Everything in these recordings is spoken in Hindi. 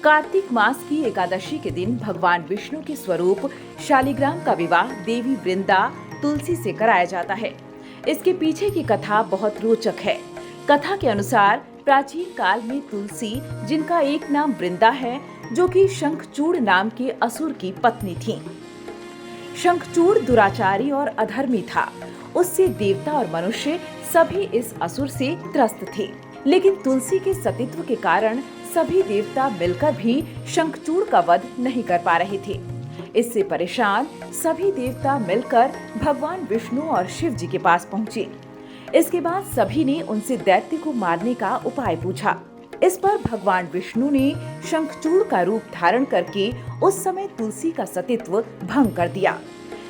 कार्तिक मास की एकादशी के दिन भगवान विष्णु के स्वरूप शालिग्राम का विवाह देवी वृंदा तुलसी से कराया जाता है। इसके पीछे की कथा बहुत रोचक है। कथा के अनुसार प्राचीन काल में तुलसी, जिनका एक नाम वृंदा है, जो कि शंखचूड़ नाम के असुर की पत्नी थी। शंखचूड़ दुराचारी और अधर्मी था। उससे देवता और मनुष्य सभी इस असुर से त्रस्त थे। लेकिन तुलसी के सतीत्व के कारण सभी देवता मिलकर भी शंखचूड़ का वध नहीं कर पा रहे थे। इससे परेशान सभी देवता मिलकर भगवान विष्णु और शिव जी के पास पहुंचे। इसके बाद सभी ने उनसे दैत्य को मारने का उपाय पूछा। इस पर भगवान विष्णु ने शंखचूड़ का रूप धारण करके उस समय तुलसी का सतीत्व भंग कर दिया,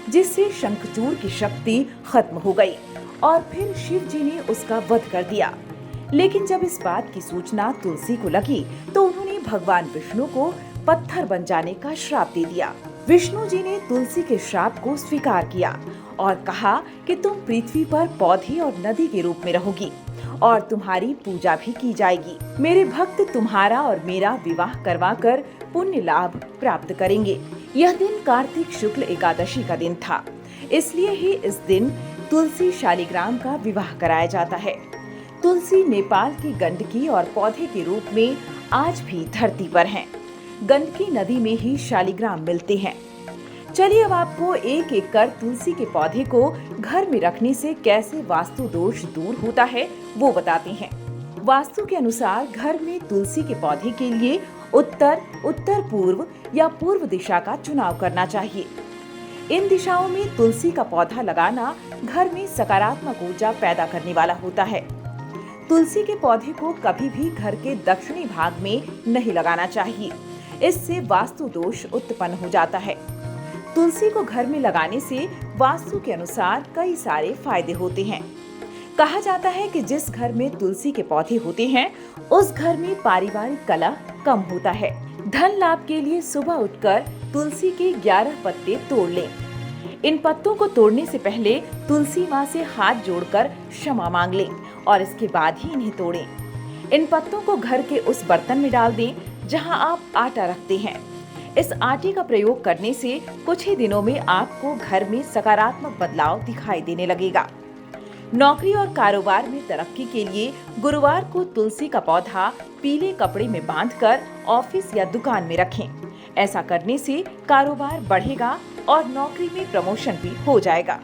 जिससे शंखचूड़ की शक्ति खत्म हो गई और फिर शिव जी ने उसका वध कर दिया। लेकिन जब इस बात की सूचना तुलसी को लगी तो उन्होंने भगवान विष्णु को पत्थर बन जाने का श्राप दे दिया। विष्णु जी ने तुलसी के श्राप को स्वीकार किया और कहा कि तुम पृथ्वी पर पौधे और नदी के रूप में रहोगी और तुम्हारी पूजा भी की जाएगी। मेरे भक्त तुम्हारा और मेरा विवाह करवाकर पुण्य लाभ प्राप्त करेंगे। यह दिन कार्तिक शुक्ल एकादशी का दिन था, इसलिए ही इस दिन तुलसी शालिग्राम का विवाह कराया जाता है। तुलसी नेपाल की गंडकी और पौधे के रूप में आज भी धरती पर हैं। गंडकी नदी में ही शालिग्राम मिलते हैं। चलिए अब आपको एक एक कर तुलसी के पौधे को घर में रखने से कैसे वास्तु दोष दूर होता है वो बताते हैं। वास्तु के अनुसार घर में तुलसी के पौधे के लिए उत्तर, उत्तर पूर्व या पूर्व दिशा का चुनाव करना चाहिए। इन दिशाओं में तुलसी का पौधा लगाना घर में सकारात्मक ऊर्जा पैदा करने वाला होता है। तुलसी के पौधे को कभी भी घर के दक्षिणी भाग में नहीं लगाना चाहिए, इससे वास्तु दोष उत्पन्न हो जाता है। तुलसी को घर में लगाने से वास्तु के अनुसार कई सारे फायदे होते हैं। कहा जाता है कि जिस घर में तुलसी के पौधे होते हैं उस घर में पारिवारिक कलह कम होता है। धन लाभ के लिए सुबह उठकर तुलसी के 11 पत्ते तोड़ लें। इन पत्तों को तोड़ने से पहले तुलसी माँ से हाथ जोड़कर क्षमा मांग लें और इसके बाद ही इन्हें तोड़ें। इन पत्तों को घर के उस बर्तन में डाल दें जहां आप आटा रखते हैं। इस आटे का प्रयोग करने से कुछ ही दिनों में आपको घर में सकारात्मक बदलाव दिखाई देने लगेगा। नौकरी और कारोबार में तरक्की के लिए गुरुवार को तुलसी का पौधा पीले कपड़े में बांधकर ऑफिस या दुकान में रखें। ऐसा करने से कारोबार बढ़ेगा और नौकरी में प्रमोशन भी हो जाएगा।